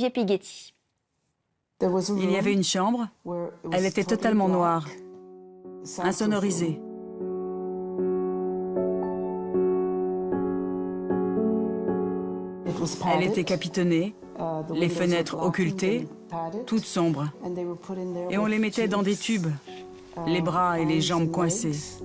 Pighetti. Il y avait une chambre, elle était totalement noire, insonorisée. Elle était capitonnée, les fenêtres occultées, toutes sombres. Et on les mettait dans des tubes, les bras et les jambes coincés.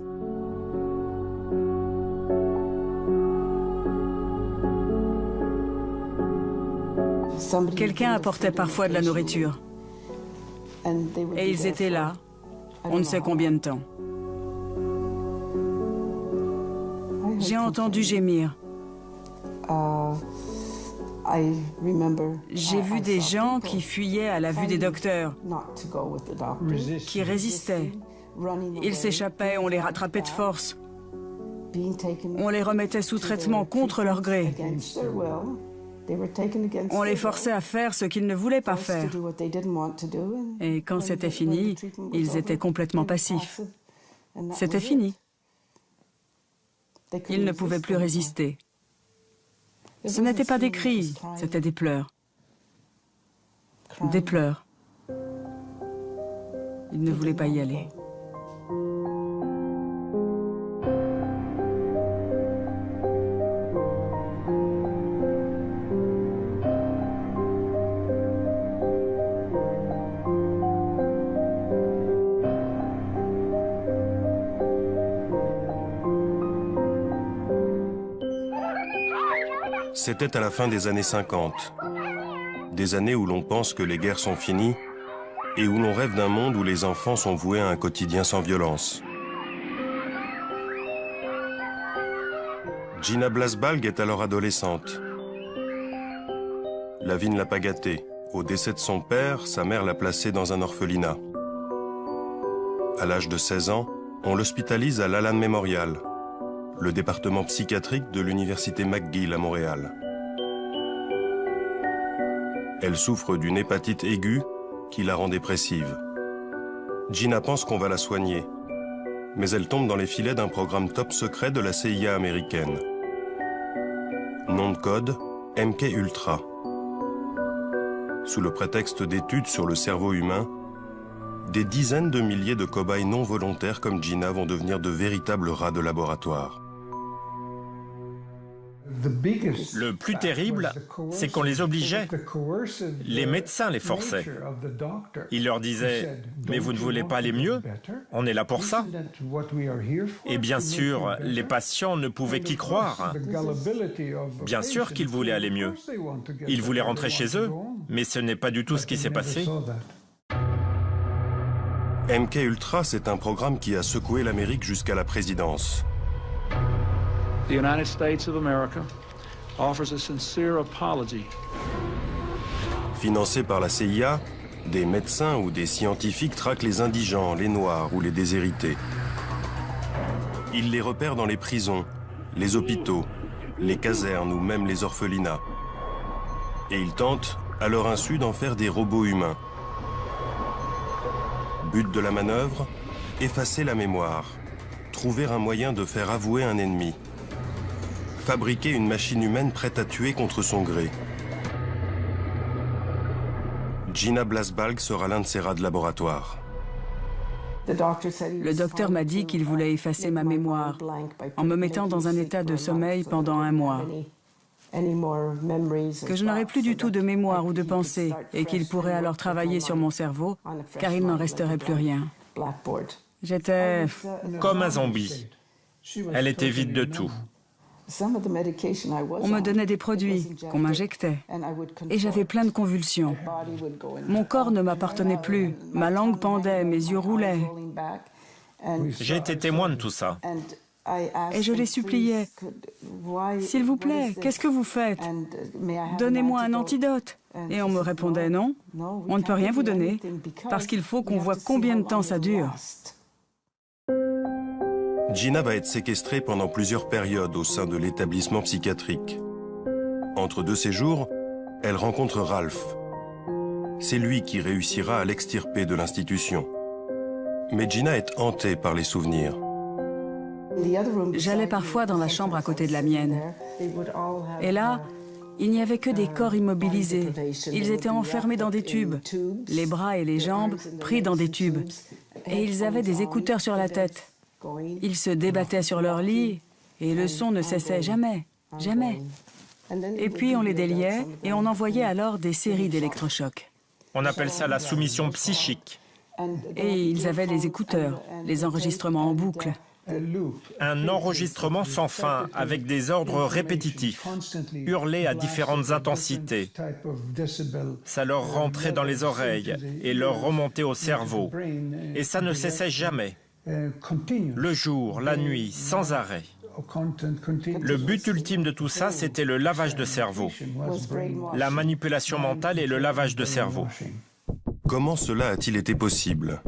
Quelqu'un apportait parfois de la nourriture. Et ils étaient là, on ne sait combien de temps. J'ai entendu gémir. J'ai vu des gens qui fuyaient à la vue des docteurs, qui résistaient. Ils s'échappaient, on les rattrapait de force. On les remettait sous traitement contre leur gré. On les forçait à faire ce qu'ils ne voulaient pas faire. Et quand c'était fini, ils étaient complètement passifs. C'était fini. Ils ne pouvaient plus résister. Ce n'étaient pas des cris, c'était des pleurs. Des pleurs. Ils ne voulaient pas y aller. C'était à la fin des années 50, des années où l'on pense que les guerres sont finies et où l'on rêve d'un monde où les enfants sont voués à un quotidien sans violence. Gina Blasbalg est alors adolescente. La vie ne l'a pas gâtée. Au décès de son père, sa mère l'a placée dans un orphelinat. À l'âge de 16 ans, on l'hospitalise à l'Allan Memorial, le département psychiatrique de l'université McGill à Montréal. Elle souffre d'une hépatite aiguë qui la rend dépressive. Gina pense qu'on va la soigner, mais elle tombe dans les filets d'un programme top secret de la CIA américaine. Nom de code, MK Ultra. Sous le prétexte d'études sur le cerveau humain, des dizaines de milliers de cobayes non volontaires comme Gina vont devenir de véritables rats de laboratoire. Le plus terrible, c'est qu'on les obligeait. Les médecins les forçaient. Ils leur disaient « Mais vous ne voulez pas aller mieux? On est là pour ça. » Et bien sûr, les patients ne pouvaient qu'y croire. Bien sûr qu'ils voulaient aller mieux. Ils voulaient rentrer chez eux, mais ce n'est pas du tout ce qui s'est passé. MK Ultra, c'est un programme qui a secoué l'Amérique jusqu'à la présidence. The United States of America offers a sincere apology. Financé par la CIA, des médecins ou des scientifiques traquent les indigents, les noirs ou les déshérités. Ils les repèrent dans les prisons, les hôpitaux, les casernes ou même les orphelinats. Et ils tentent, à leur insu, d'en faire des robots humains. But de la manœuvre, effacer la mémoire, trouver un moyen de faire avouer un ennemi. Fabriquer une machine humaine prête à tuer contre son gré. Gina Blasbalg sera l'un de ces rats de laboratoire. Le docteur m'a dit qu'il voulait effacer ma mémoire en me mettant dans un état de sommeil pendant 1 mois. Que je n'aurais plus du tout de mémoire ou de pensée et qu'il pourrait alors travailler sur mon cerveau car il n'en resterait plus rien. J'étais Comme un zombie. Elle était vide de tout. On me donnait des produits qu'on m'injectait et j'avais plein de convulsions. Mon corps ne m'appartenait plus, ma langue pendait, mes yeux roulaient. J'ai été témoin de tout ça. Et je les suppliais, « S'il vous plaît, qu'est-ce que vous faites? Donnez-moi un antidote. » Et on me répondait, « Non, on ne peut rien vous donner, parce qu'il faut qu'on voit combien de temps ça dure. » Gina va être séquestrée pendant plusieurs périodes au sein de l'établissement psychiatrique. Entre 2 séjours, elle rencontre Ralph. C'est lui qui réussira à l'extirper de l'institution. Mais Gina est hantée par les souvenirs. J'allais parfois dans la chambre à côté de la mienne. Et là, Il n'y avait que des corps immobilisés. Ils étaient enfermés dans des tubes, les bras et les jambes pris dans des tubes. Et ils avaient des écouteurs sur la tête. Ils se débattaient sur leur lit et le son ne cessait jamais, jamais. Et puis on les déliait et on envoyait alors des séries d'électrochocs. On appelle ça la soumission psychique. Et ils avaient des écouteurs, les enregistrements en boucle. Un enregistrement sans fin, avec des ordres répétitifs, hurlés à différentes intensités. Ça leur rentrait dans les oreilles et leur remontait au cerveau. Et ça ne cessait jamais. Le jour, la nuit, sans arrêt. Le but ultime de tout ça, c'était le lavage de cerveau. La manipulation mentale et le lavage de cerveau. Comment cela a-t-il été possible ?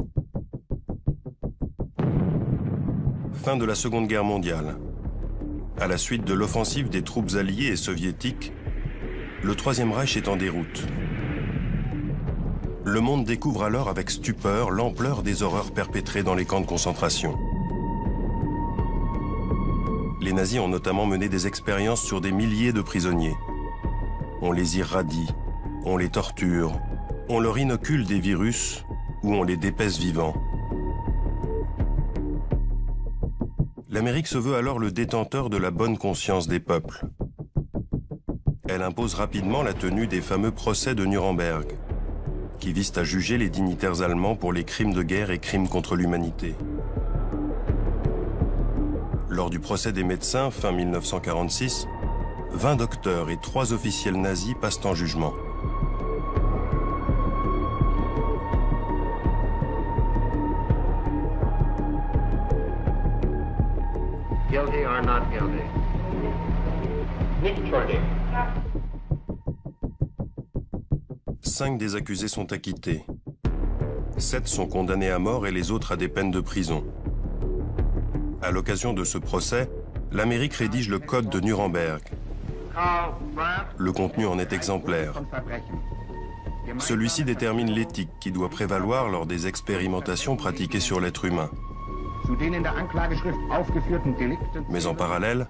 Fin de la Seconde Guerre mondiale. À la suite de l'offensive des troupes alliées et soviétiques, le Troisième Reich est en déroute. Le monde découvre alors avec stupeur l'ampleur des horreurs perpétrées dans les camps de concentration. Les nazis ont notamment mené des expériences sur des milliers de prisonniers. On les irradie, on les torture, on leur inocule des virus ou on les dépèce vivants. L'Amérique se veut alors le détenteur de la bonne conscience des peuples. Elle impose rapidement la tenue des fameux procès de Nuremberg, qui visent à juger les dignitaires allemands pour les crimes de guerre et crimes contre l'humanité. Lors du procès des médecins, fin 1946, 20 docteurs et 3 officiels nazis passent en jugement. Guilty or not guilty? Nicht schuldig. 5 des accusés sont acquittés. 7 sont condamnés à mort et les autres à des peines de prison. À l'occasion de ce procès, l'Amérique rédige le Code de Nuremberg. Le contenu en est exemplaire. Celui-ci détermine l'éthique qui doit prévaloir lors des expérimentations pratiquées sur l'être humain. Mais en parallèle,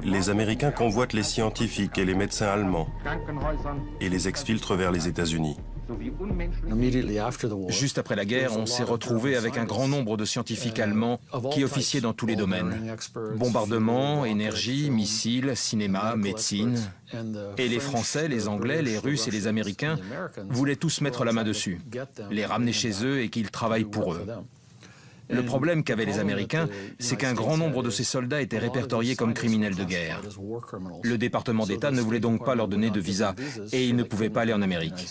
les Américains convoitent les scientifiques et les médecins allemands et les exfiltrent vers les États-Unis. Juste après la guerre, on s'est retrouvé avec un grand nombre de scientifiques allemands qui officiaient dans tous les domaines. Bombardement, énergie, missiles, cinéma, médecine. Et les Français, les Anglais, les Russes et les Américains voulaient tous mettre la main dessus, les ramener chez eux et qu'ils travaillent pour eux. Le problème qu'avaient les Américains, c'est qu'un grand nombre de ces soldats étaient répertoriés comme criminels de guerre. Le département d'État ne voulait donc pas leur donner de visa et ils ne pouvaient pas aller en Amérique.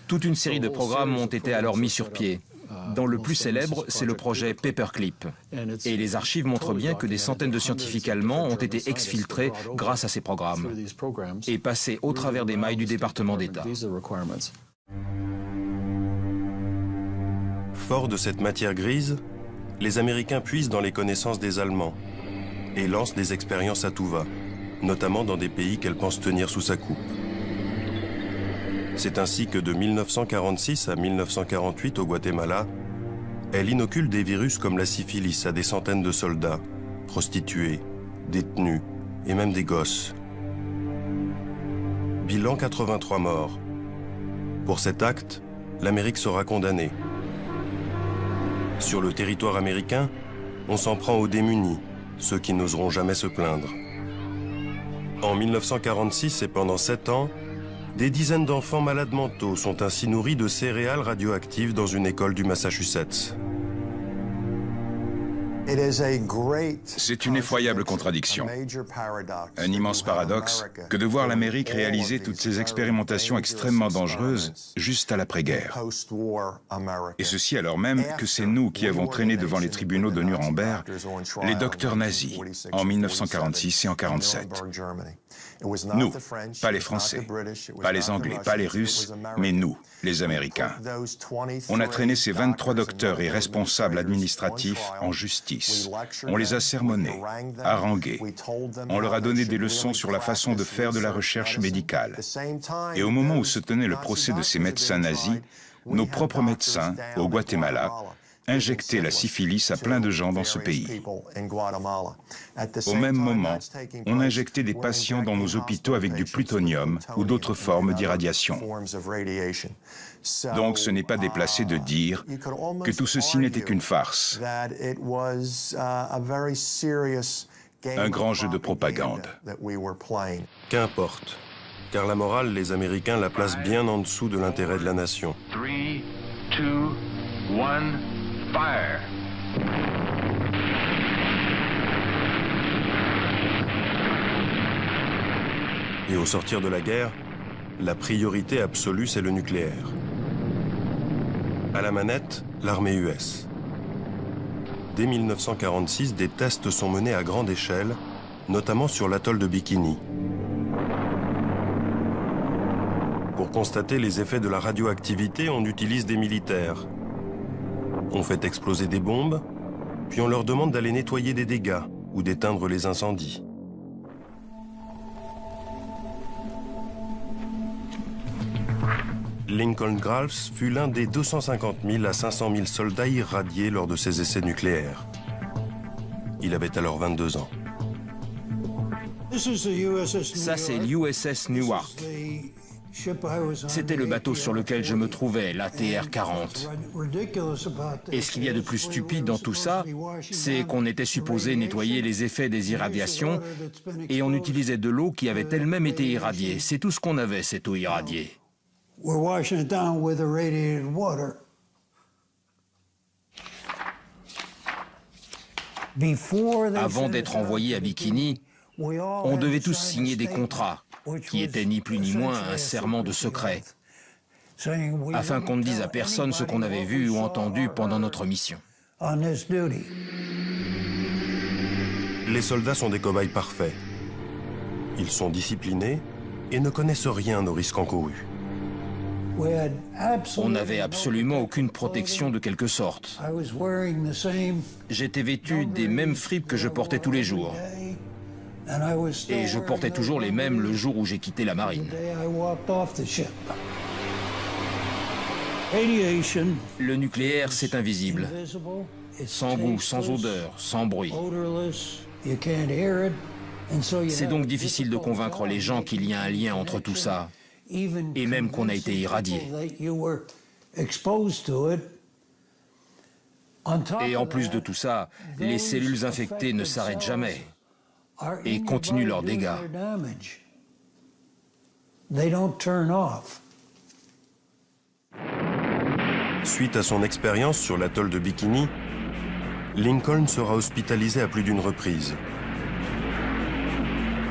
Toute une série de programmes ont été alors mis sur pied. Dont le plus célèbre, c'est le projet Paperclip. Et les archives montrent bien que des centaines de scientifiques allemands ont été exfiltrés grâce à ces programmes et passés au travers des mailles du département d'État. Forts de cette matière grise, les Américains puisent dans les connaissances des Allemands et lancent des expériences à tout va, notamment dans des pays qu'elle pense tenir sous sa coupe. C'est ainsi que de 1946 à 1948 au Guatemala, elle inocule des virus comme la syphilis à des centaines de soldats, prostituées, détenus et même des gosses. Bilan 83 morts. Pour cet acte, l'Amérique sera condamnée. Sur le territoire américain, on s'en prend aux démunis, ceux qui n'oseront jamais se plaindre. En 1946 et pendant 7 ans, des dizaines d'enfants malades mentaux sont ainsi nourris de céréales radioactives dans une école du Massachusetts. C'est une effroyable contradiction, un immense paradoxe que de voir l'Amérique réaliser toutes ces expérimentations extrêmement dangereuses juste à l'après-guerre. Et ceci alors même que c'est nous qui avons traîné devant les tribunaux de Nuremberg les docteurs nazis en 1946 et en 1947. Nous, pas les Français, pas les Anglais, pas les Russes, mais nous, les Américains. On a traîné ces 23 docteurs et responsables administratifs en justice. On les a sermonnés, harangués. On leur a donné des leçons sur la façon de faire de la recherche médicale. Et au moment où se tenait le procès de ces médecins nazis, nos propres médecins, au Guatemala, injecter la syphilis à plein de gens dans ce pays. Au même moment, on injectait des patients dans nos hôpitaux avec du plutonium ou d'autres formes d'irradiation. Donc ce n'est pas déplacé de dire que tout ceci n'était qu'une farce, un grand jeu de propagande. Qu'importe, car la morale, les Américains la placent bien en dessous de l'intérêt de la nation. 3, 2, 1, fire! Et au sortir de la guerre, la priorité absolue, c'est le nucléaire. À la manette, l'armée US. Dès 1946, des tests sont menés à grande échelle, notamment sur l'atoll de Bikini. Pour constater les effets de la radioactivité, on utilise des militaires. On fait exploser des bombes, puis on leur demande d'aller nettoyer des dégâts ou d'éteindre les incendies. Lincoln Groves fut l'un des 250 000 à 500 000 soldats irradiés lors de ses essais nucléaires. Il avait alors 22 ans. Ça, c'est l'USS Newark. C'était le bateau sur lequel je me trouvais, l'ATR-40. Et ce qu'il y a de plus stupide dans tout ça, c'est qu'on était supposé nettoyer les effets des irradiations et on utilisait de l'eau qui avait elle-même été irradiée. C'est tout ce qu'on avait, cette eau irradiée. Avant d'être envoyé à Bikini, on devait tous signer des contrats, qui étaient ni plus ni moins un serment de secret, afin qu'on ne dise à personne ce qu'on avait vu ou entendu pendant notre mission. Les soldats sont des cobayes parfaits. Ils sont disciplinés et ne connaissent rien aux risques encourus. On n'avait absolument aucune protection de quelque sorte. J'étais vêtu des mêmes fripes que je portais tous les jours. Et je portais toujours les mêmes le jour où j'ai quitté la marine. Le nucléaire, c'est invisible. Sans goût, sans odeur, sans bruit. C'est donc difficile de convaincre les gens qu'il y a un lien entre tout ça, et même qu'on a été irradié. Et en plus de tout ça, les cellules infectées ne s'arrêtent jamais et continuent leurs dégâts. Suite à son expérience sur l'atoll de Bikini, Lincoln sera hospitalisé à plus d'une reprise.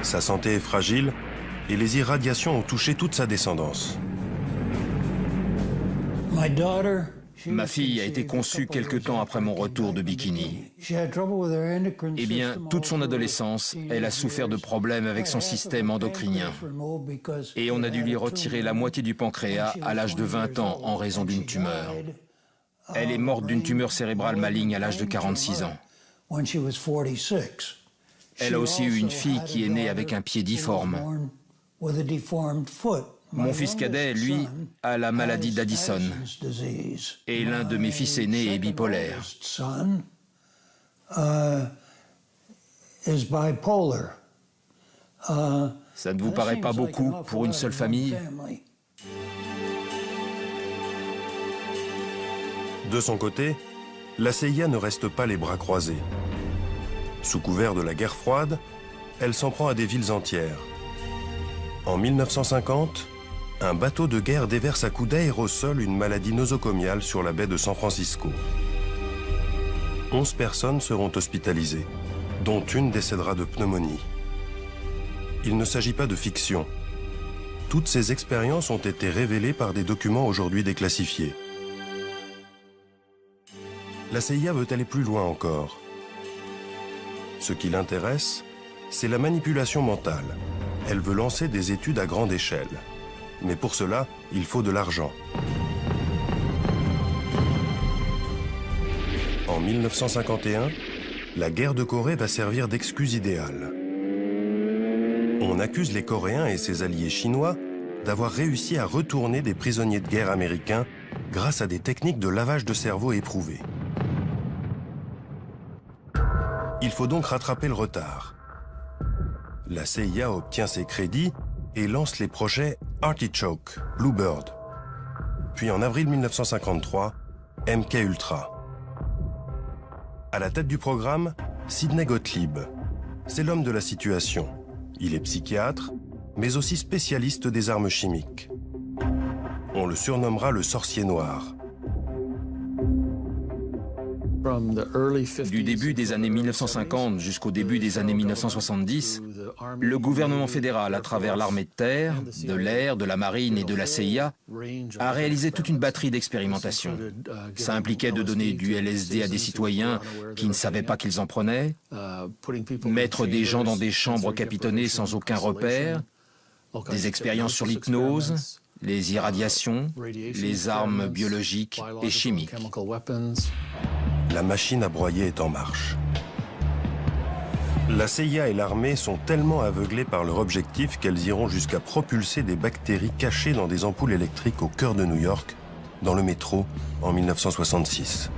Sa santé est fragile et les irradiations ont touché toute sa descendance. Ma fille a été conçue quelque temps après mon retour de Bikini. Eh bien, toute son adolescence, elle a souffert de problèmes avec son système endocrinien. Et on a dû lui retirer la moitié du pancréas à l'âge de 20 ans en raison d'une tumeur. Elle est morte d'une tumeur cérébrale maligne à l'âge de 46 ans. Elle a aussi eu une fille qui est née avec un pied difforme. Mon fils cadet, lui, a la maladie d'Addison. Et l'un de mes fils aînés est bipolaire. Ça ne vous paraît pas beaucoup pour une seule famille ? De son côté, la CIA ne reste pas les bras croisés. Sous couvert de la guerre froide, elle s'en prend à des villes entières. En 1950, un bateau de guerre déverse à coups d'aérosol une maladie nosocomiale sur la baie de San Francisco. 11 personnes seront hospitalisées, dont une décédera de pneumonie. Il ne s'agit pas de fiction. Toutes ces expériences ont été révélées par des documents aujourd'hui déclassifiés. La CIA veut aller plus loin encore. Ce qui l'intéresse, c'est la manipulation mentale. Elle veut lancer des études à grande échelle. Mais pour cela, il faut de l'argent. En 1951, la guerre de Corée va servir d'excuse idéale. On accuse les Coréens et ses alliés chinois d'avoir réussi à retourner des prisonniers de guerre américains grâce à des techniques de lavage de cerveau éprouvées. Il faut donc rattraper le retard. La CIA obtient ses crédits et lance les projets Artichoke, Bluebird. Puis en avril 1953, MK Ultra. À la tête du programme, Sidney Gottlieb. C'est l'homme de la situation. Il est psychiatre, mais aussi spécialiste des armes chimiques. On le surnommera le sorcier noir. Du début des années 1950 jusqu'au début des années 1970, le gouvernement fédéral, à travers l'armée de terre, de l'air, de la marine et de la CIA, a réalisé toute une batterie d'expérimentations. Ça impliquait de donner du LSD à des citoyens qui ne savaient pas qu'ils en prenaient, mettre des gens dans des chambres capitonnées sans aucun repère, des expériences sur l'hypnose, les irradiations, les armes biologiques et chimiques. La machine à broyer est en marche. La CIA et l'armée sont tellement aveuglées par leur objectif qu'elles iront jusqu'à propulser des bactéries cachées dans des ampoules électriques au cœur de New York, dans le métro, en 1966.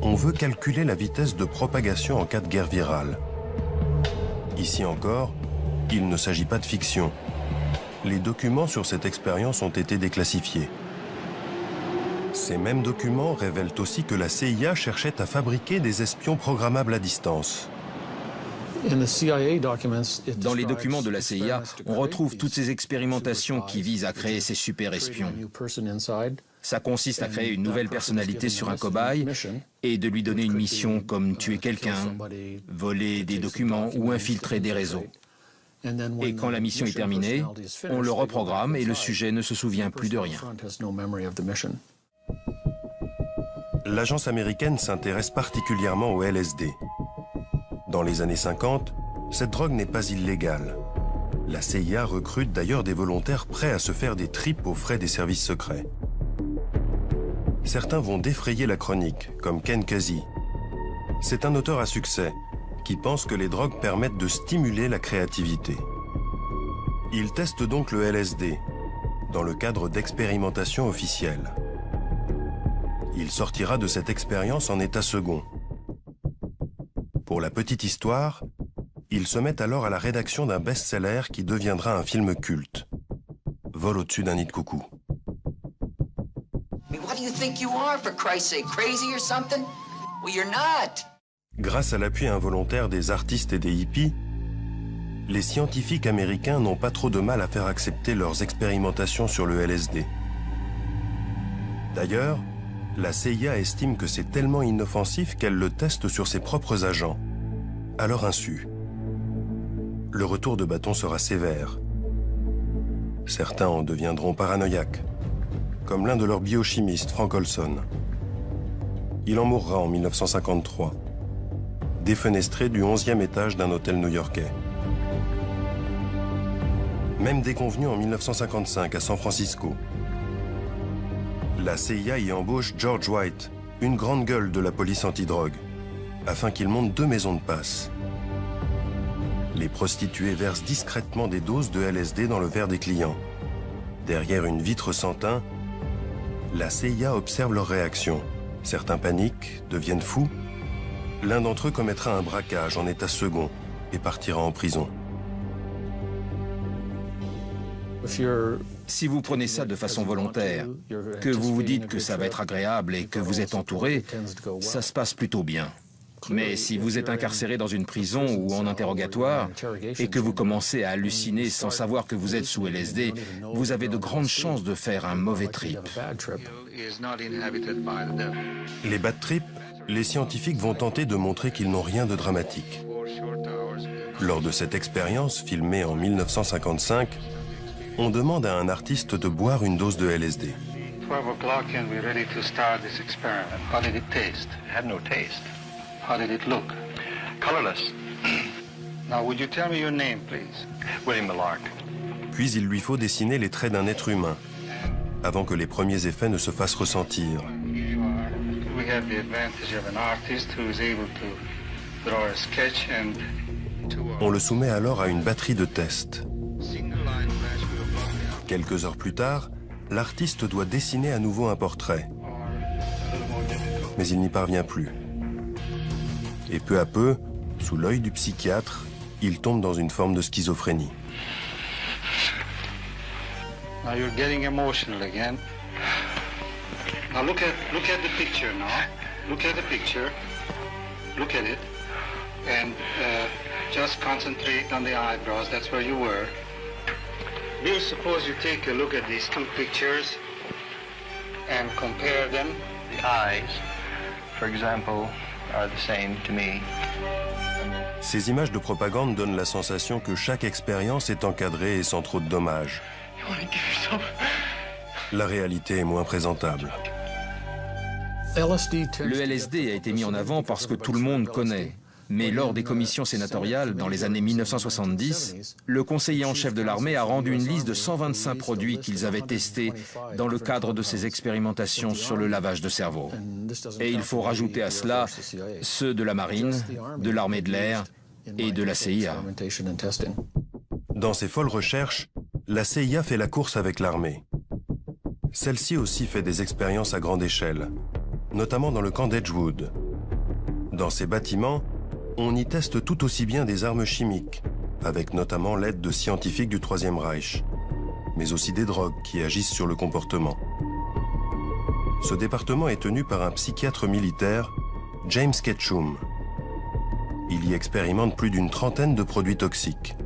On veut calculer la vitesse de propagation en cas de guerre virale. Ici encore, il ne s'agit pas de fiction. Les documents sur cette expérience ont été déclassifiés. Ces mêmes documents révèlent aussi que la CIA cherchait à fabriquer des espions programmables à distance. Dans les documents de la CIA, on retrouve toutes ces expérimentations qui visent à créer ces super espions. Ça consiste à créer une nouvelle personnalité sur un cobaye et de lui donner une mission comme tuer quelqu'un, voler des documents ou infiltrer des réseaux. Et quand la mission est terminée, on le reprogramme et le sujet ne se souvient plus de rien. L'agence américaine s'intéresse particulièrement au LSD. Dans les années 50, cette drogue n'est pas illégale. La CIA recrute d'ailleurs des volontaires prêts à se faire des tripes aux frais des services secrets. Certains vont défrayer la chronique, comme Ken Kesey. C'est un auteur à succès qui pense que les drogues permettent de stimuler la créativité. Il teste donc le LSD dans le cadre d'expérimentations officielles. Il sortira de cette expérience en état second. Pour la petite histoire, il se met alors à la rédaction d'un best-seller qui deviendra un film culte. Vol au-dessus d'un nid de coucou. Grâce à l'appui involontaire des artistes et des hippies, les scientifiques américains n'ont pas trop de mal à faire accepter leurs expérimentations sur le LSD. D'ailleurs, la CIA estime que c'est tellement inoffensif qu'elle le teste sur ses propres agents, à leur insu. Le retour de bâton sera sévère. Certains en deviendront paranoïaques, comme l'un de leurs biochimistes, Frank Olson. Il en mourra en 1953, défenestré du 11e étage d'un hôtel new-yorkais. Même déconvenu en 1955 à San Francisco. La CIA y embauche George White, une grande gueule de la police antidrogue, afin qu'il monte 2 maisons de passe. Les prostituées versent discrètement des doses de LSD dans le verre des clients. Derrière une vitre sans teint, la CIA observe leurs réactions. Certains paniquent, deviennent fous. L'un d'entre eux commettra un braquage en état second et partira en prison. Si vous prenez ça de façon volontaire, que vous vous dites que ça va être agréable et que vous êtes entouré, ça se passe plutôt bien. Mais si vous êtes incarcéré dans une prison ou en interrogatoire et que vous commencez à halluciner sans savoir que vous êtes sous LSD, vous avez de grandes chances de faire un mauvais trip. Les bad trips, les scientifiques vont tenter de montrer qu'ils n'ont rien de dramatique. Lors de cette expérience, filmée en 1955, on demande à un artiste de boire une dose de LSD. 12 o'clock and we're ready to start this experiment. How did it taste? It had no taste. How did it look? Colorless. Now, would you tell me your name, please? William Millark. Puis il lui faut dessiner les traits d'un être humain, avant que les premiers effets ne se fassent ressentir. We have the advantage of an artist who is able to draw a sketch and On le soumet alors à une batterie de tests. Quelques heures plus tard, l'artiste doit dessiner à nouveau un portrait. mais il n'y parvient plus. Et peu à peu, sous l'œil du psychiatre, il tombe dans une forme de schizophrénie. Now you're getting emotional again. Now look at the picture now. Look at the picture. Look at it. And just concentrate on the eyebrows. That's where you were. Bill, suppose you take a look at these two pictures and compare them. The eyes, for example, are the same to me. Ces images de propagande donnent la sensation que chaque expérience est encadrée et sans trop de dommages. La réalité est moins présentable. Le LSD a été mis en avant parce que tout le monde connaît. Mais lors des commissions sénatoriales, dans les années 1970, le conseiller en chef de l'armée a rendu une liste de 125 produits qu'ils avaient testés dans le cadre de ces expérimentations sur le lavage de cerveau. Et il faut rajouter à cela ceux de la marine, de l'armée de l'air et de la CIA. Dans ses folles recherches, la CIA fait la course avec l'armée. Celle-ci aussi fait des expériences à grande échelle, notamment dans le camp d'Edgewood. Dans ces bâtiments, on y teste tout aussi bien des armes chimiques, avec notamment l'aide de scientifiques du Troisième Reich, mais aussi des drogues qui agissent sur le comportement. Ce département est tenu par un psychiatre militaire, James Ketchum. Il y expérimente plus d'une trentaine de produits toxiques.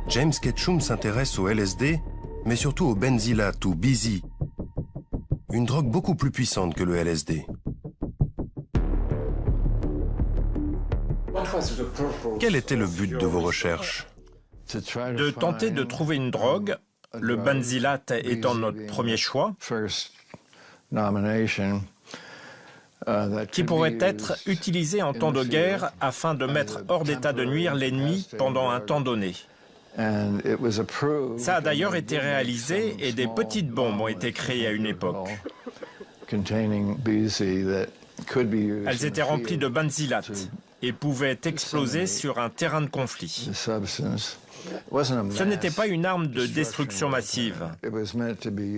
James Ketchum s'intéresse au LSD, mais surtout au benzylate ou BZ, une drogue beaucoup plus puissante que le LSD. Quel était le but de vos recherches? De tenter de trouver une drogue, le benzylate étant notre premier choix, qui pourrait être utilisé en temps de guerre afin de mettre hors d'état de nuire l'ennemi pendant un temps donné. Ça a d'ailleurs été réalisé et des petites bombes ont été créées à une époque. Elles étaient remplies de benzylate et pouvaient exploser sur un terrain de conflit. Ce n'était pas une arme de destruction massive.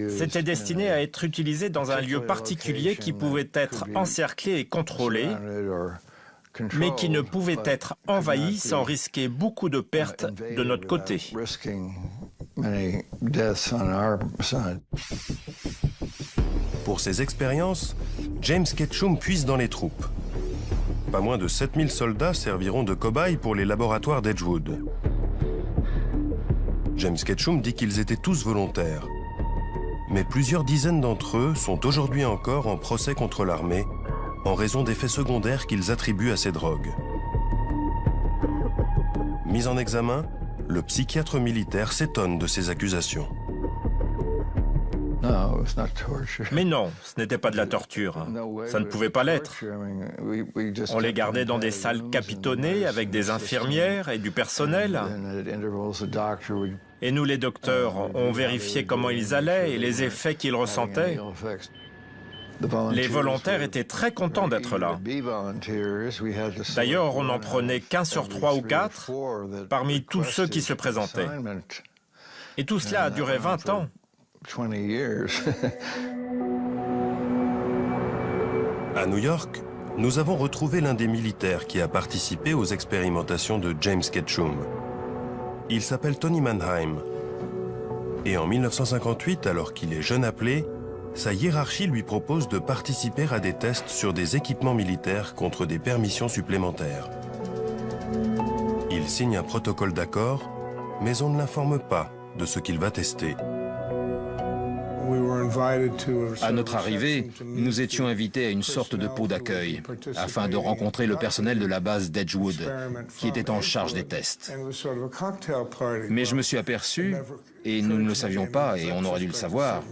C'était destiné à être utilisé dans un lieu particulier qui pouvait être encerclé et contrôlé, mais qui ne pouvait être envahi sans risquer beaucoup de pertes de notre côté. Pour ces expériences, James Ketchum puise dans les troupes. Pas moins de 7000 soldats serviront de cobayes pour les laboratoires d'Edgewood. James Ketchum dit qu'ils étaient tous volontaires. Mais plusieurs dizaines d'entre eux sont aujourd'hui encore en procès contre l'armée en raison d'effets secondaires qu'ils attribuent à ces drogues. Mis en examen, le psychiatre militaire s'étonne de ces accusations. Mais non, ce n'était pas de la torture. Ça ne pouvait pas l'être. On les gardait dans des salles capitonnées avec des infirmières et du personnel. Et nous, les docteurs, on vérifiait comment ils allaient et les effets qu'ils ressentaient. Les volontaires étaient très contents d'être là. D'ailleurs, on n'en prenait qu'un sur 3 ou 4 parmi tous ceux qui se présentaient. Et tout cela a duré 20 ans. À New York, nous avons retrouvé l'un des militaires qui a participé aux expérimentations de James Ketchum. Il s'appelle Tony Mannheim. Et en 1958, alors qu'il est jeune appelé, sa hiérarchie lui propose de participer à des tests sur des équipements militaires contre des permissions supplémentaires. Il signe un protocole d'accord, mais on ne l'informe pas de ce qu'il va tester. À notre arrivée, nous étions invités à une sorte de pot d'accueil afin de rencontrer le personnel de la base d'Edgewood qui était en charge des tests. Mais je me suis aperçu, et nous ne le savions pas et on aurait dû le savoir,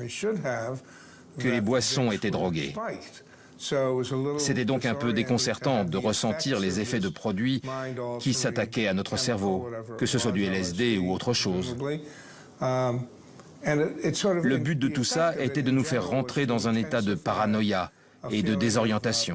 que les boissons étaient droguées. C'était donc un peu déconcertant de ressentir les effets de produits qui s'attaquaient à notre cerveau, que ce soit du LSD ou autre chose. Le but de tout ça était de nous faire rentrer dans un état de paranoïa et de désorientation.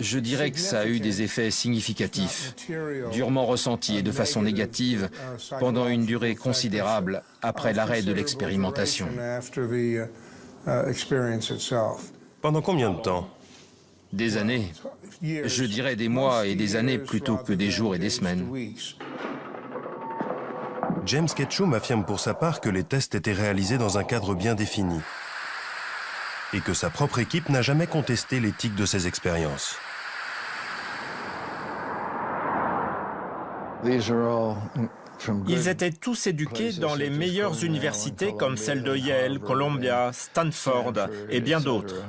Je dirais que ça a eu des effets significatifs, durement ressentis et de façon négative pendant une durée considérable après l'arrêt de l'expérimentation. Pendant combien de temps? Des années. Je dirais des mois et des années plutôt que des jours et des semaines. James Ketchum affirme pour sa part que les tests étaient réalisés dans un cadre bien défini et que sa propre équipe n'a jamais contesté l'éthique de ces expériences. Ils étaient tous éduqués dans les meilleures universités comme celle de Yale, Columbia, Stanford et bien d'autres.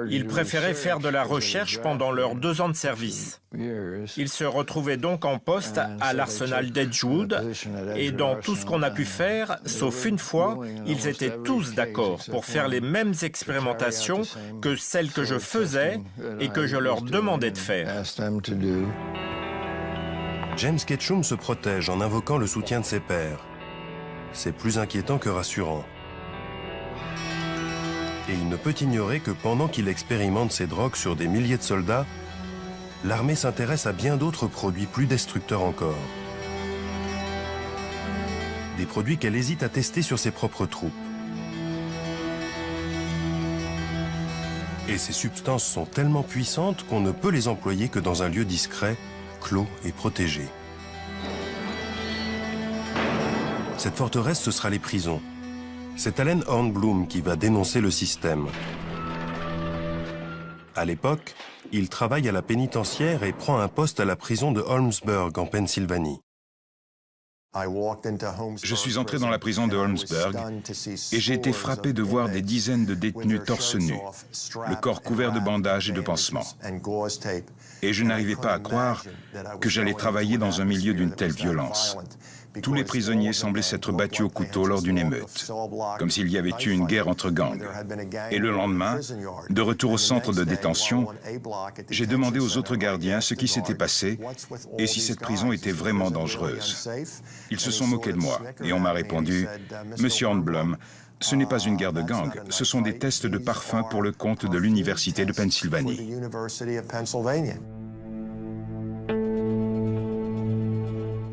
Ils préféraient faire de la recherche pendant leurs 2 ans de service. Ils se retrouvaient donc en poste à l'arsenal d'Edgewood et dans tout ce qu'on a pu faire, sauf une fois, ils étaient tous d'accord pour faire les mêmes expérimentations que celles que je faisais et que je leur demandais de faire. James Ketchum se protège en invoquant le soutien de ses pairs. C'est plus inquiétant que rassurant. Et il ne peut ignorer que pendant qu'il expérimente ces drogues sur des milliers de soldats, l'armée s'intéresse à bien d'autres produits plus destructeurs encore. Des produits qu'elle hésite à tester sur ses propres troupes. Et ces substances sont tellement puissantes qu'on ne peut les employer que dans un lieu discret, clos et protégé. Cette forteresse, ce sera les prisons. C'est Allen Hornblum qui va dénoncer le système. À l'époque, il travaille à la pénitentiaire et prend un poste à la prison de Holmesburg en Pennsylvanie. Je suis entré dans la prison de Holmesburg et j'ai été frappé de voir des dizaines de détenus torse nu, le corps couvert de bandages et de pansements. Et je n'arrivais pas à croire que j'allais travailler dans un milieu d'une telle violence. Tous les prisonniers semblaient s'être battus au couteau lors d'une émeute, comme s'il y avait eu une guerre entre gangs. Et le lendemain, de retour au centre de détention, j'ai demandé aux autres gardiens ce qui s'était passé et si cette prison était vraiment dangereuse. Ils se sont moqués de moi et on m'a répondu « Monsieur Hornblum, ce n'est pas une guerre de gang, ce sont des tests de parfum pour le compte de l'Université de Pennsylvanie. »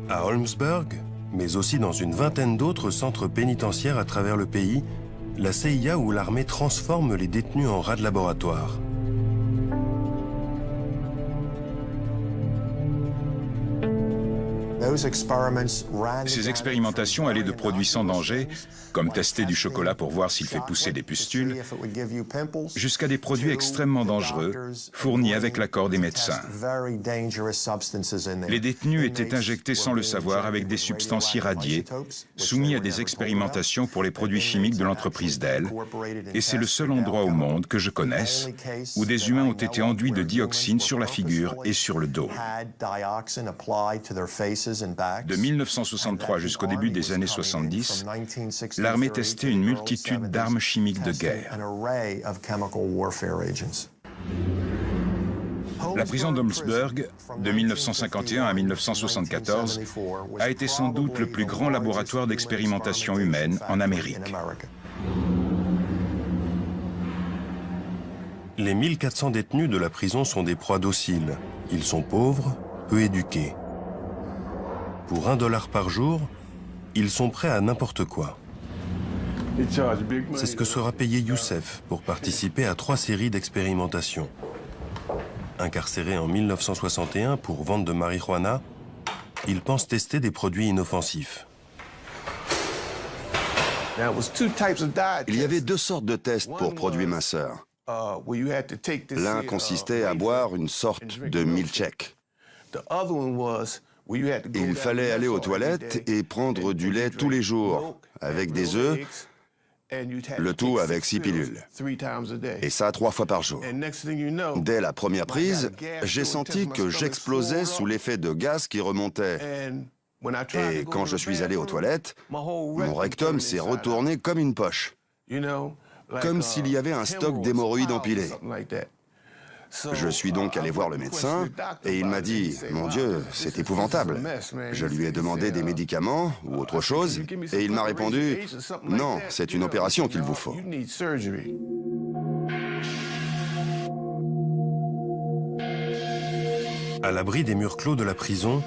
À Holmesburg, mais aussi dans une vingtaine d'autres centres pénitentiaires à travers le pays, la CIA ou l'armée transforme les détenus en rats de laboratoire. Ces expérimentations allaient de produits sans danger, comme tester du chocolat pour voir s'il fait pousser des pustules, jusqu'à des produits extrêmement dangereux, fournis avec l'accord des médecins. Les détenus étaient injectés sans le savoir avec des substances irradiées, soumis à des expérimentations pour les produits chimiques de l'entreprise Dell, et c'est le seul endroit au monde que je connaisse où des humains ont été enduits de dioxine sur la figure et sur le dos. De 1963 jusqu'au début des années 70, l'armée testait une multitude d'armes chimiques de guerre. La prison d'Holmesburg, de 1951 à 1974, a été sans doute le plus grand laboratoire d'expérimentation humaine en Amérique. Les 1400 détenus de la prison sont des proies dociles. Ils sont pauvres, peu éduqués. Pour $1 par jour, ils sont prêts à n'importe quoi. C'est ce que sera payé Youssef pour participer à 3 séries d'expérimentation. Incarcéré en 1961 pour vente de marijuana, il pense tester des produits inoffensifs. Il y avait 2 sortes de tests pour produits minceurs. L'un consistait à boire une sorte de milkshake. Il fallait aller aux toilettes et prendre du lait tous les jours, avec des œufs, le tout avec 6 pilules. Et ça 3 fois par jour. Dès la première prise, j'ai senti que j'explosais sous l'effet de gaz qui remontait. Et quand je suis allé aux toilettes, mon rectum s'est retourné comme une poche. Comme s'il y avait un stock d'hémorroïdes empilé. Je suis donc allé voir le médecin et il m'a dit « Mon Dieu, c'est épouvantable ». Je lui ai demandé des médicaments ou autre chose et il m'a répondu « Non, c'est une opération qu'il vous faut ». À l'abri des murs clos de la prison,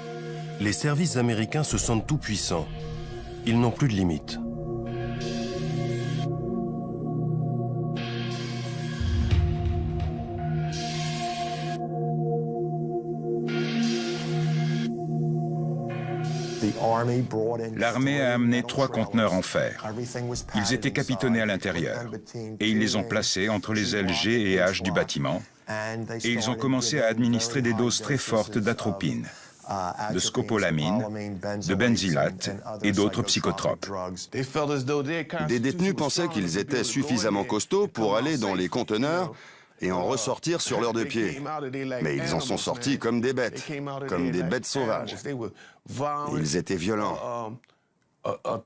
les services américains se sentent tout-puissants. Ils n'ont plus de limites. L'armée a amené 3 conteneurs en fer. Ils étaient capitonnés à l'intérieur et ils les ont placés entre les ailes G et H du bâtiment et ils ont commencé à administrer des doses très fortes d'atropine, de scopolamine, de benzylate et d'autres psychotropes. Des détenus pensaient qu'ils étaient suffisamment costauds pour aller dans les conteneurs et en ressortir sur leurs 2 pieds. Mais ils en sont sortis comme des bêtes sauvages. Ils étaient violents.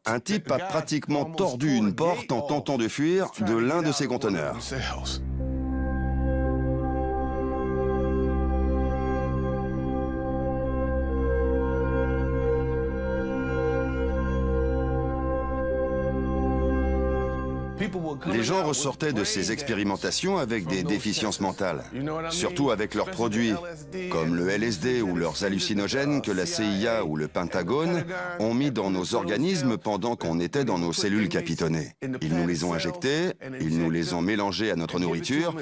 Un type a pratiquement tordu une porte en tentant de fuir de l'un de ces conteneurs. Les gens ressortaient de ces expérimentations avec des déficiences mentales, surtout avec leurs produits, comme le LSD ou leurs hallucinogènes que la CIA ou le Pentagone ont mis dans nos organismes pendant qu'on était dans nos cellules capitonnées. Ils nous les ont injectés, ils nous les ont mélangés à notre nourriture,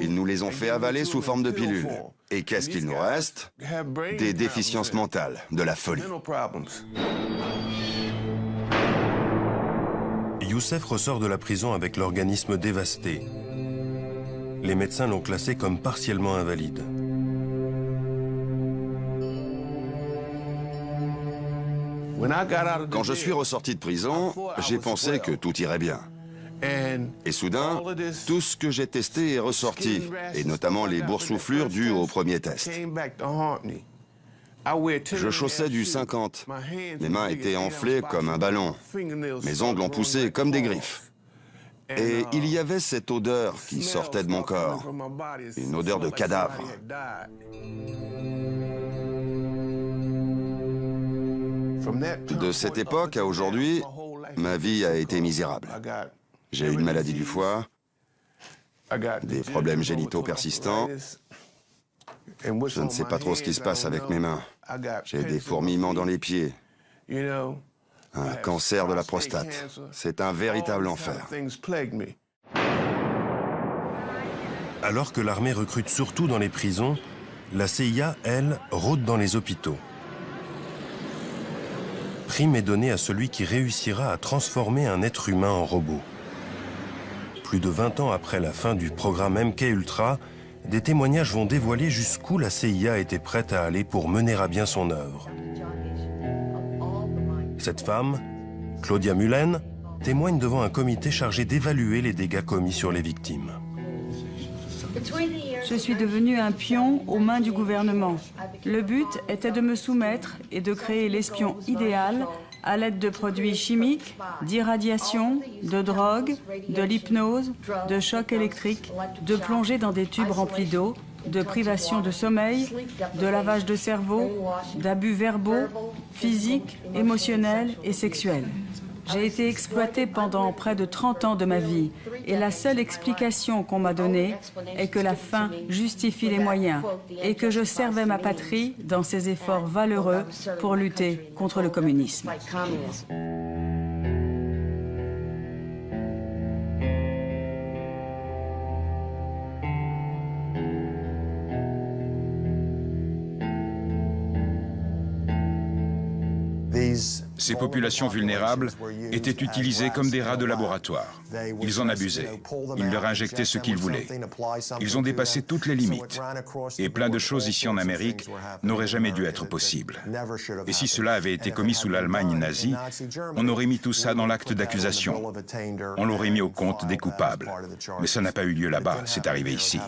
ils nous les ont fait avaler sous forme de pilules. Et qu'est-ce qu'il nous reste? Des déficiences mentales, de la folie. Youssef ressort de la prison avec l'organisme dévasté. Les médecins l'ont classé comme partiellement invalide. Quand je suis ressorti de prison, j'ai pensé que tout irait bien. Et soudain, tout ce que j'ai testé est ressorti, et notamment les boursouflures dues au premier test. Je chaussais du 50. Mes mains étaient enflées comme un ballon. Mes ongles ont poussé comme des griffes. Et il y avait cette odeur qui sortait de mon corps. Une odeur de cadavre. De cette époque à aujourd'hui, ma vie a été misérable. J'ai une maladie du foie, des problèmes génitaux persistants. Je ne sais pas trop ce qui se passe avec mes mains. J'ai des fourmillements dans les pieds. Un cancer de la prostate. C'est un véritable enfer. Alors que l'armée recrute surtout dans les prisons, la CIA, elle, rôde dans les hôpitaux. Prime est donnée à celui qui réussira à transformer un être humain en robot. Plus de 20 ans après la fin du programme MK-Ultra, des témoignages vont dévoiler jusqu'où la CIA était prête à aller pour mener à bien son œuvre. Cette femme, Claudia Mullen, témoigne devant un comité chargé d'évaluer les dégâts commis sur les victimes. Je suis devenue un pion aux mains du gouvernement. Le but était de me soumettre et de créer l'espion idéal à l'aide de produits chimiques, d'irradiation, de drogue, de l'hypnose, de chocs électriques, de plongée dans des tubes remplis d'eau, de privation de sommeil, de lavage de cerveau, d'abus verbaux, physiques, émotionnels et sexuels. J'ai été exploitée pendant près de 30 ans de ma vie et la seule explication qu'on m'a donnée est que la fin justifie les moyens et que je servais ma patrie dans ses efforts valeureux pour lutter contre le communisme. Ces populations vulnérables étaient utilisées comme des rats de laboratoire. Ils en abusaient. Ils leur injectaient ce qu'ils voulaient. Ils ont dépassé toutes les limites. Et plein de choses ici en Amérique n'auraient jamais dû être possibles. Et si cela avait été commis sous l'Allemagne nazie, on aurait mis tout ça dans l'acte d'accusation. On l'aurait mis au compte des coupables. Mais ça n'a pas eu lieu là-bas, c'est arrivé ici.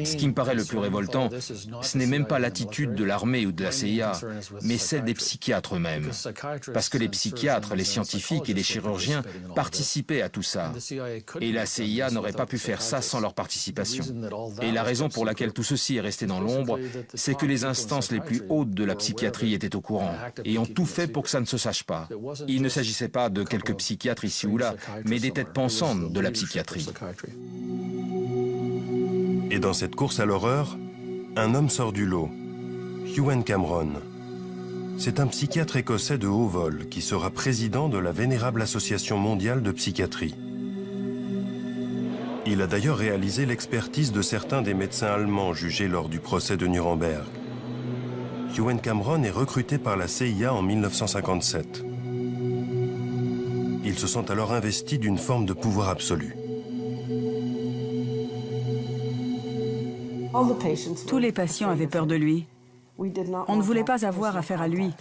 Ce qui me paraît le plus révoltant, ce n'est même pas l'attitude de l'armée ou de la CIA, mais celle des psychiatres eux-mêmes. Parce que les psychiatres, les scientifiques et les chirurgiens participaient à tout ça. Et la CIA n'aurait pas pu faire ça sans leur participation. Et la raison pour laquelle tout ceci est resté dans l'ombre, c'est que les instances les plus hautes de la psychiatrie étaient au courant et ont tout fait pour que ça ne se sache pas. Il ne s'agissait pas de quelques psychiatres ici ou là, mais des têtes pensantes de la psychiatrie. Et dans cette course à l'horreur, un homme sort du lot, Ewen Cameron. C'est un psychiatre écossais de haut vol qui sera président de la vénérable Association mondiale de psychiatrie. Il a d'ailleurs réalisé l'expertise de certains des médecins allemands jugés lors du procès de Nuremberg. Ewen Cameron est recruté par la CIA en 1957. Il se sent alors investi d'une forme de pouvoir absolu. Tous les patients avaient peur de lui. On ne voulait pas avoir affaire à lui.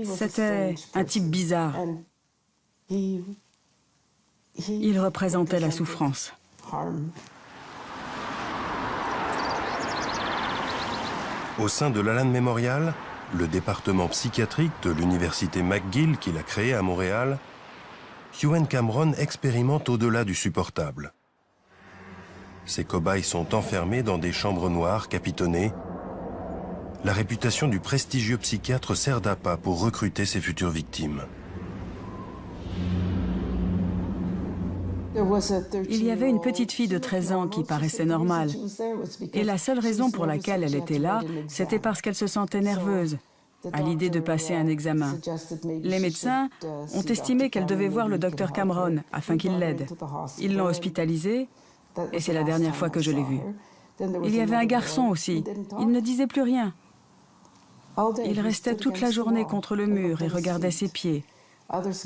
C'était un type bizarre. Il représentait la souffrance. Au sein de l'Allan Memorial, le département psychiatrique de l'université McGill qu'il a créé à Montréal, Ewen Cameron expérimente au-delà du supportable. Ces cobayes sont enfermés dans des chambres noires capitonnées. La réputation du prestigieux psychiatre sert d'appât pour recruter ses futures victimes. Il y avait une petite fille de 13 ans qui paraissait normale. Et la seule raison pour laquelle elle était là, c'était parce qu'elle se sentait nerveuse à l'idée de passer un examen. Les médecins ont estimé qu'elle devait voir le docteur Cameron afin qu'il l'aide. Ils l'ont hospitalisée et c'est la dernière fois que je l'ai vue. Il y avait un garçon aussi. Il ne disait plus rien. Il restait toute la journée contre le mur et regardait ses pieds.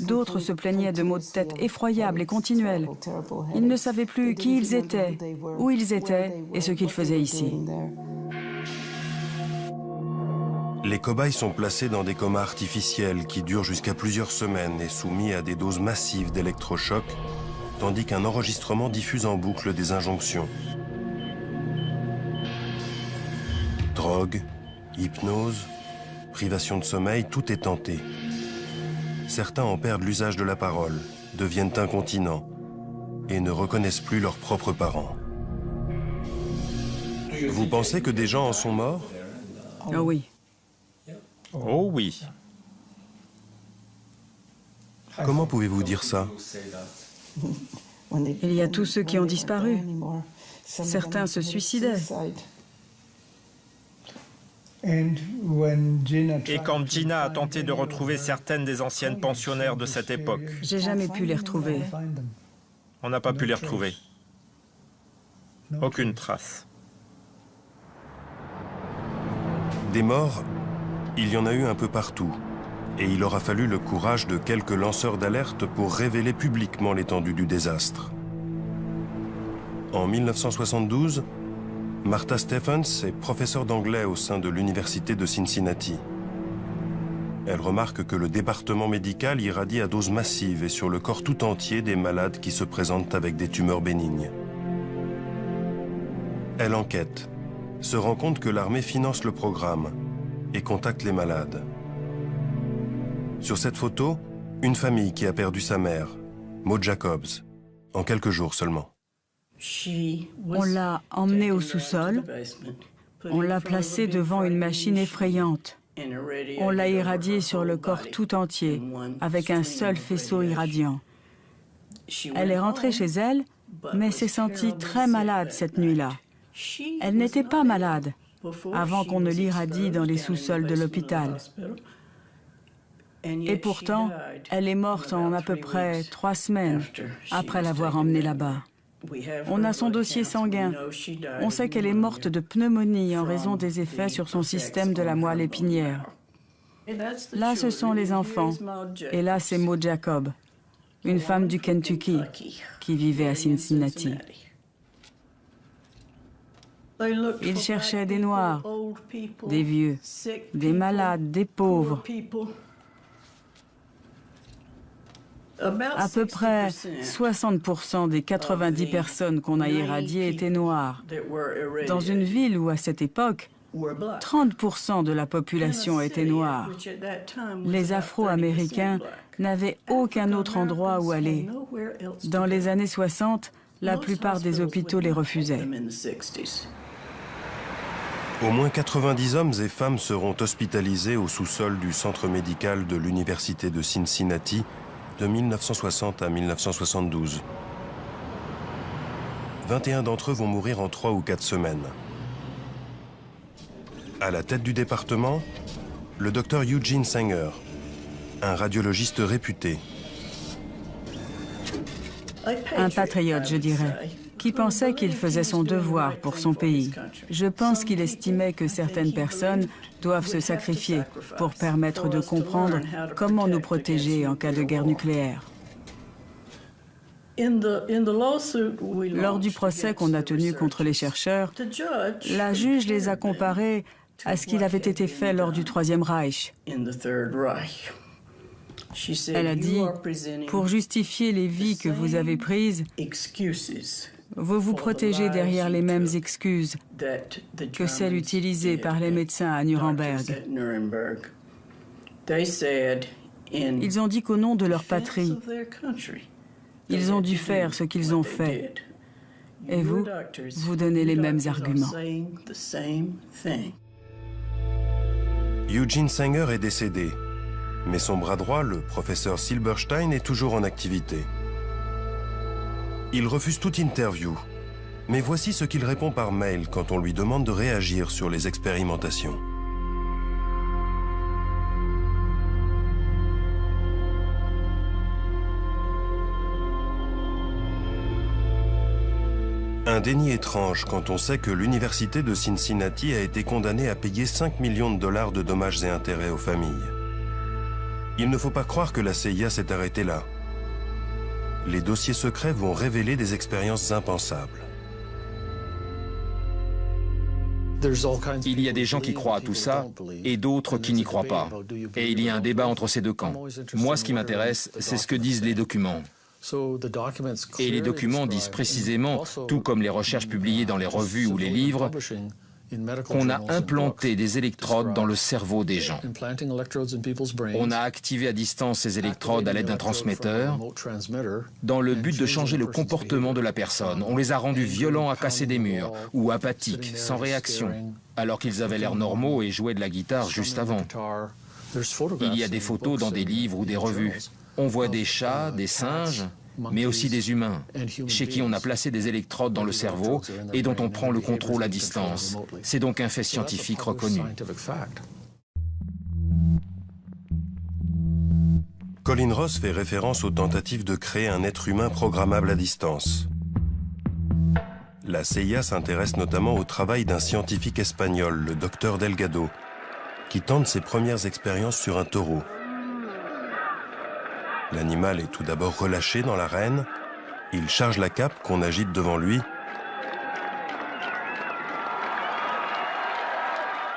D'autres se plaignaient de maux de tête effroyables et continuels. Ils ne savaient plus qui ils étaient, où ils étaient et ce qu'ils faisaient ici. Les cobayes sont placés dans des comas artificiels qui durent jusqu'à plusieurs semaines et soumis à des doses massives d'électrochocs, tandis qu'un enregistrement diffuse en boucle des injonctions. Drogue, hypnose, privation de sommeil, tout est tenté. Certains en perdent l'usage de la parole, deviennent incontinents et ne reconnaissent plus leurs propres parents. Vous pensez que des gens en sont morts? Oh oui. Oh oui. Comment pouvez-vous dire ça? Il y a tous ceux qui ont disparu. Certains se suicidaient. Et quand Gina a tenté de retrouver certaines des anciennes pensionnaires de cette époque, j'ai jamais pu les retrouver. On n'a pas pu les retrouver. Aucune trace. Des morts, il y en a eu un peu partout. Et il aura fallu le courage de quelques lanceurs d'alerte pour révéler publiquement l'étendue du désastre. En 1972, Martha Stephens est professeure d'anglais au sein de l'université de Cincinnati. Elle remarque que le département médical irradie à doses massives et sur le corps tout entier des malades qui se présentent avec des tumeurs bénignes. Elle enquête, se rend compte que l'armée finance le programme et contacte les malades. Sur cette photo, une famille qui a perdu sa mère, Maud Jacobs, en quelques jours seulement. On l'a emmenée au sous-sol, on l'a placée devant une machine effrayante. On l'a irradiée sur le corps tout entier, avec un seul faisceau irradiant. Elle est rentrée chez elle, mais s'est sentie très malade cette nuit-là. Elle n'était pas malade avant qu'on ne l'irradie dans les sous-sols de l'hôpital. Et pourtant, elle est morte en à peu près 3 semaines après l'avoir emmenée là-bas. On a son dossier sanguin. On sait qu'elle est morte de pneumonie en raison des effets sur son système de la moelle épinière. Là, ce sont les enfants. Et là, c'est Maud Jacob, une femme du Kentucky qui vivait à Cincinnati. Ils cherchaient des Noirs, des vieux, des malades, des pauvres. À peu près 60% des 90 personnes qu'on a irradiées étaient noires. Dans une ville où, à cette époque, 30% de la population était noire. Les Afro-Américains n'avaient aucun autre endroit où aller. Dans les années 60, la plupart des hôpitaux les refusaient. Au moins 90 hommes et femmes seront hospitalisés au sous-sol du centre médical de l'Université de Cincinnati de 1960 à 1972. 21 d'entre eux vont mourir en 3 ou 4 semaines. À la tête du département, le docteur Eugene Sanger, un radiologiste réputé. Un patriote, je dirais, qui pensait qu'il faisait son devoir pour son pays. Je pense qu'il estimait que certaines personnes doivent se sacrifier pour permettre de comprendre comment nous protéger en cas de guerre nucléaire. Lors du procès qu'on a tenu contre les chercheurs, la juge les a comparés à ce qu'il avait été fait lors du Troisième Reich. Elle a dit, pour justifier les vies que vous avez prises, vous vous protégez derrière les mêmes excuses que celles utilisées par les médecins à Nuremberg. Ils ont dit qu'au nom de leur patrie, ils ont dû faire ce qu'ils ont fait. Et vous, vous donnez les mêmes arguments. Eugene Sanger est décédé, mais son bras droit, le professeur Silberstein, est toujours en activité. Il refuse toute interview, mais voici ce qu'il répond par mail quand on lui demande de réagir sur les expérimentations. Un déni étrange quand on sait que l'université de Cincinnati a été condamnée à payer 5 millions de dollars de dommages et intérêts aux familles. Il ne faut pas croire que la CIA s'est arrêtée là. Les dossiers secrets vont révéler des expériences impensables. Il y a des gens qui croient à tout ça et d'autres qui n'y croient pas. Et il y a un débat entre ces deux camps. Moi, ce qui m'intéresse, c'est ce que disent les documents. Et les documents disent précisément, tout comme les recherches publiées dans les revues ou les livres, qu'on a implanté des électrodes dans le cerveau des gens. On a activé à distance ces électrodes à l'aide d'un transmetteur dans le but de changer le comportement de la personne. On les a rendus violents à casser des murs ou apathiques, sans réaction, alors qu'ils avaient l'air normaux et jouaient de la guitare juste avant. Il y a des photos dans des livres ou des revues. On voit des chats, des singes, mais aussi des humains, chez qui on a placé des électrodes dans le cerveau et dont on prend le contrôle à distance. C'est donc un fait scientifique reconnu. Colin Ross fait référence aux tentatives de créer un être humain programmable à distance. La CIA s'intéresse notamment au travail d'un scientifique espagnol, le docteur Delgado, qui tente ses premières expériences sur un taureau. L'animal est tout d'abord relâché dans l'arène, il charge la cape qu'on agite devant lui,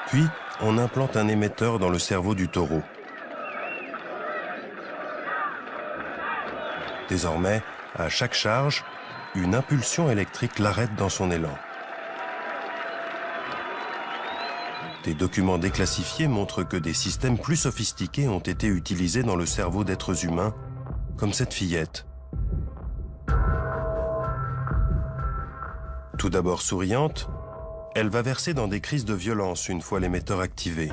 puis on implante un émetteur dans le cerveau du taureau. Désormais, à chaque charge, une impulsion électrique l'arrête dans son élan. Des documents déclassifiés montrent que des systèmes plus sophistiqués ont été utilisés dans le cerveau d'êtres humains, comme cette fillette. Tout d'abord souriante, elle va verser dans des crises de violence une fois l'émetteur activé.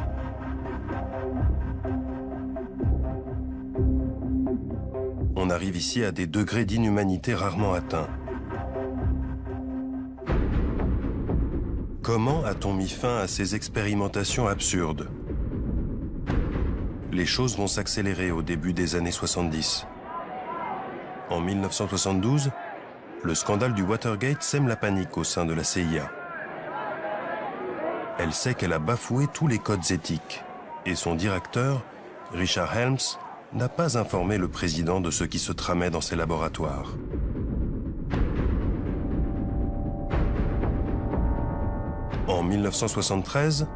On arrive ici à des degrés d'inhumanité rarement atteints. Comment a-t-on mis fin à ces expérimentations absurdes? Les choses vont s'accélérer au début des années 70. En 1972, le scandale du Watergate sème la panique au sein de la CIA. Elle sait qu'elle a bafoué tous les codes éthiques et son directeur, Richard Helms, n'a pas informé le président de ce qui se tramait dans ses laboratoires. En 1973,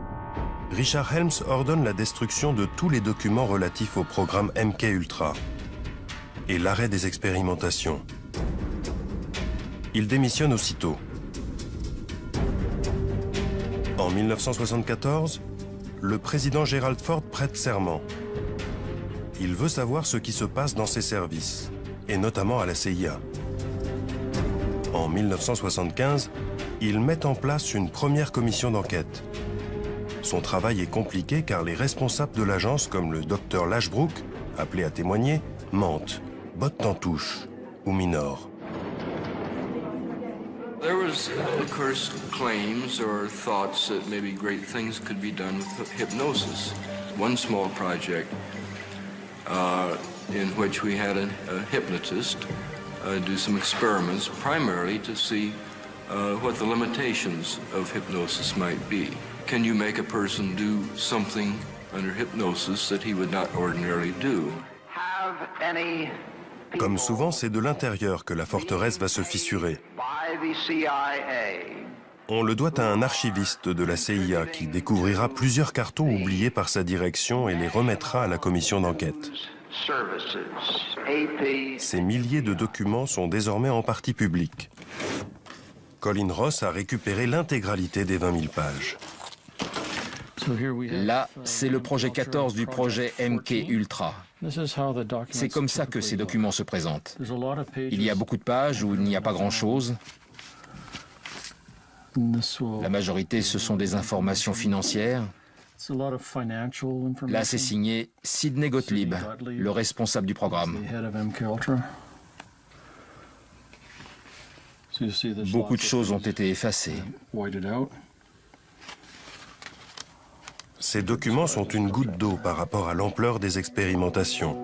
Richard Helms ordonne la destruction de tous les documents relatifs au programme MK Ultra et l'arrêt des expérimentations. Il démissionne aussitôt. En 1974, le président Gerald Ford prête serment. Il veut savoir ce qui se passe dans ses services, et notamment à la CIA. En 1975, il met en place une première commission d'enquête. Son travail est compliqué car les responsables de l'agence, comme le docteur Lashbrook, appelé à témoigner, mentent, bottent en touche ou minorent. There was, of course, claims or thoughts that maybe great things could be done with hypnosis. One small project in which we had a hypnotist do some experiments, primarily to see what the limitations of hypnosis might be. Can you make a person do something under hypnosis that he would not ordinarily do? Comme souvent, c'est de l'intérieur que la forteresse va se fissurer. On le doit à un archiviste de la CIA qui découvrira plusieurs cartons oubliés par sa direction et les remettra à la commission d'enquête. Ces milliers de documents sont désormais en partie publics. Colin Ross a récupéré l'intégralité des 20 000 pages. Là, c'est le projet 14 du projet MK Ultra. C'est comme ça que ces documents se présentent. Il y a beaucoup de pages où il n'y a pas grand-chose. La majorité, ce sont des informations financières. Là, c'est signé Sidney Gottlieb, le responsable du programme. Beaucoup de choses ont été effacées. Ces documents sont une goutte d'eau par rapport à l'ampleur des expérimentations.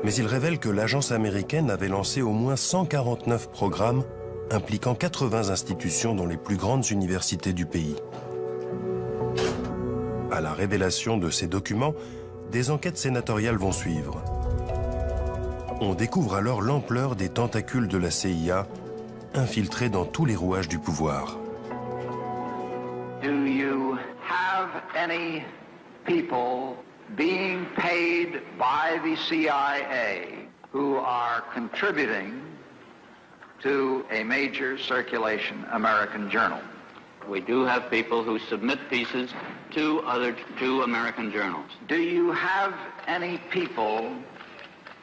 Mais ils révèlent que l'agence américaine avait lancé au moins 149 programmes impliquant 80 institutions dans les plus grandes universités du pays. À la révélation de ces documents, des enquêtes sénatoriales vont suivre. On découvre alors l'ampleur des tentacules de la CIA, infiltrés dans tous les rouages du pouvoir. Any people being paid by the CIA who are contributing to a major circulation American journal? We do have people who submit pieces to two American journals. Do you have any people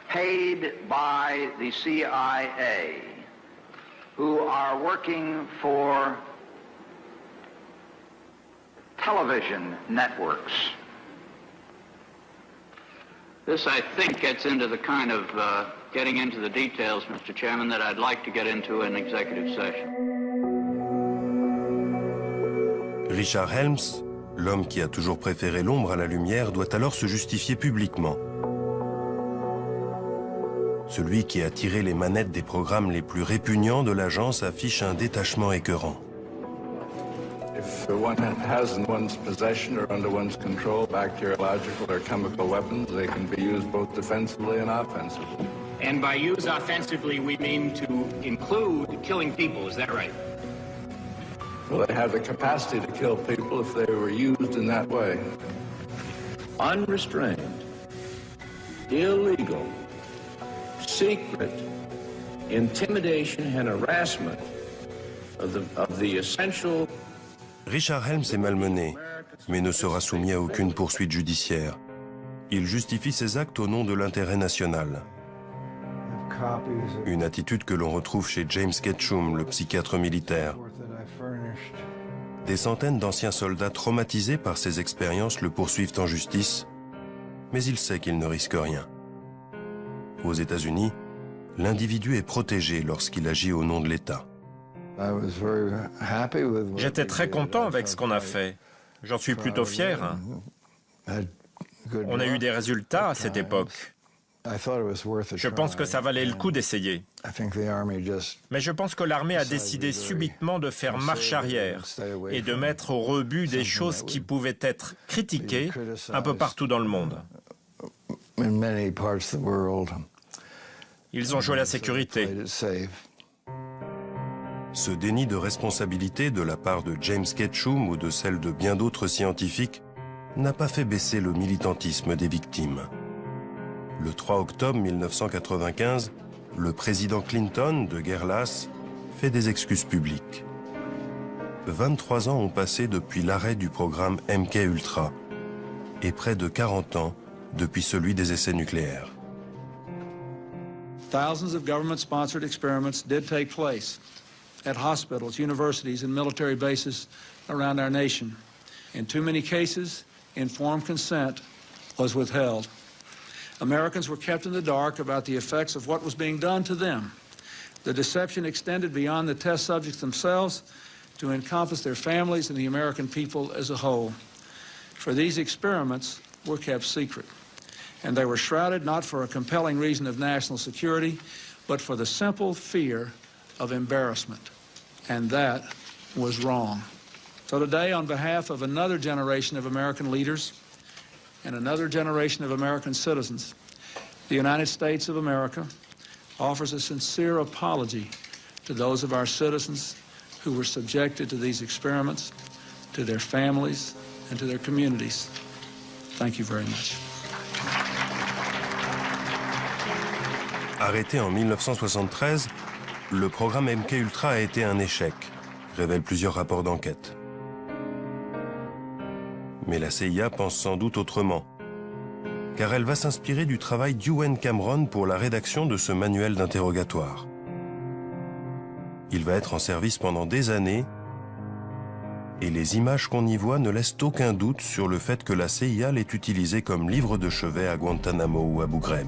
paid by the CIA who are working for television networks? This, I think, gets into the kind of getting into the details, Mr. Chairman, that I'd like to get into in executive session. Richard Helms, l'homme qui a toujours préféré l'ombre à la lumière, doit alors se justifier publiquement. Celui qui a tiré les manettes des programmes les plus répugnants de l'agence affiche un détachement écœurant. If one has in one's possession or under one's control bacteriological or chemical weapons, they can be used both defensively and offensively. And by use offensively, we mean to include killing people, is that right? Well, they have the capacity to kill people if they were used in that way. Unrestrained, illegal, secret intimidation and harassment of the essential. Richard Helms est malmené, mais ne sera soumis à aucune poursuite judiciaire. Il justifie ses actes au nom de l'intérêt national. Une attitude que l'on retrouve chez James Ketchum, le psychiatre militaire. Des centaines d'anciens soldats traumatisés par ces expériences le poursuivent en justice, mais il sait qu'il ne risque rien. Aux États-Unis, l'individu est protégé lorsqu'il agit au nom de l'État. J'étais très content avec ce qu'on a fait. J'en suis plutôt fier. On a eu des résultats à cette époque. Je pense que ça valait le coup d'essayer. Mais je pense que l'armée a décidé subitement de faire marche arrière et de mettre au rebut des choses qui pouvaient être critiquées un peu partout dans le monde. Ils ont joué la sécurité. Ce déni de responsabilité de la part de James Ketchum ou de celle de bien d'autres scientifiques n'a pas fait baisser le militantisme des victimes. Le 3 octobre 1995, le président Clinton, de guerre lasse, fait des excuses publiques. 23 ans ont passé depuis l'arrêt du programme MK-Ultra et près de 40 ans depuis celui des essais nucléaires. Thousands of government-sponsored experiments did take place at hospitals, universities, and military bases around our nation. In too many cases, informed consent was withheld. Americans were kept in the dark about the effects of what was being done to them. The deception extended beyond the test subjects themselves to encompass their families and the American people as a whole. For these experiments were kept secret, and they were shrouded not for a compelling reason of national security, but for the simple fear of embarrassment. And that was wrong. So today, on behalf of another generation of American leaders and another generation of American citizens, the United States of America offers a sincere apology to those of our citizens who were subjected to these experiments, to their families, and to their communities. Thank you very much. Arrêté en 1973, le programme MK-Ultra a été un échec, révèlent plusieurs rapports d'enquête. Mais la CIA pense sans doute autrement, car elle va s'inspirer du travail d'Ewen Cameron pour la rédaction de ce manuel d'interrogatoire. Il va être en service pendant des années, et les images qu'on y voit ne laissent aucun doute sur le fait que la CIA l'ait utilisé comme livre de chevet à Guantanamo ou Abu Ghraib.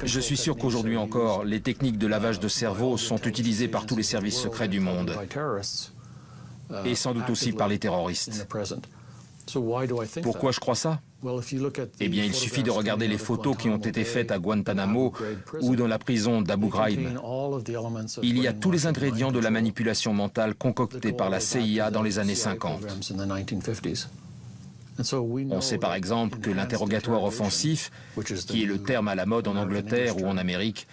Je suis sûr qu'aujourd'hui encore, les techniques de lavage de cerveau sont utilisées par tous les services secrets du monde, et sans doute aussi par les terroristes. Pourquoi je crois ça? Eh bien, il suffit de regarder les photos qui ont été faites à Guantanamo ou dans la prison d'Abu Ghraib. Il y a tous les ingrédients de la manipulation mentale concoctée par la CIA dans les années 50. On sait par exemple que l'interrogatoire offensif, qui est le terme à la mode en Angleterre ou en Amérique,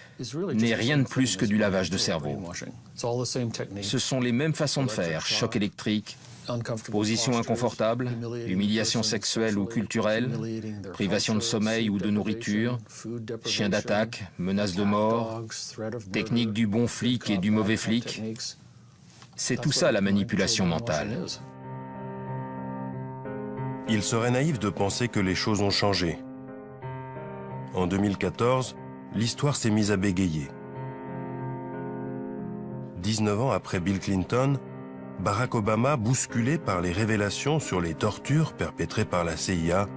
n'est rien de plus que du lavage de cerveau. Ce sont les mêmes façons de faire, choc électrique, position inconfortable, humiliation sexuelle ou culturelle, privation de sommeil ou de nourriture, chien d'attaque, menace de mort, technique du bon flic et du mauvais flic. C'est tout ça la manipulation mentale. Il serait naïf de penser que les choses ont changé. En 2014, l'histoire s'est mise à bégayer. 19 ans après Bill Clinton, Barack Obama, bousculé par les révélations sur les tortures perpétrées par la CIA,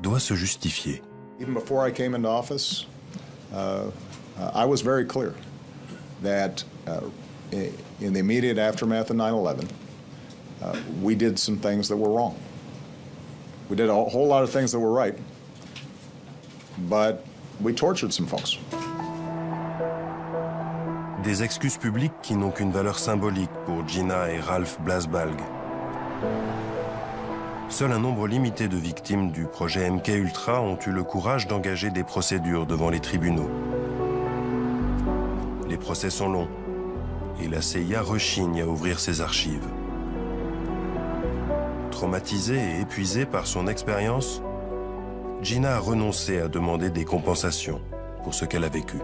doit se justifier. Even before I came into office, I was very clear that in the immediate aftermath of 9/11, we did some things that were wrong. We did a whole lot of things that were right, but we tortured some folks. Des excuses publiques qui n'ont qu'une valeur symbolique pour Gina et Ralph Blasbalg. Seul un nombre limité de victimes du projet MK-Ultra ont eu le courage d'engager des procédures devant les tribunaux. Les procès sont longs et la CIA rechigne à ouvrir ses archives. Traumatisée et épuisée par son expérience, Gina a renoncé à demander des compensations pour ce qu'elle a vécu.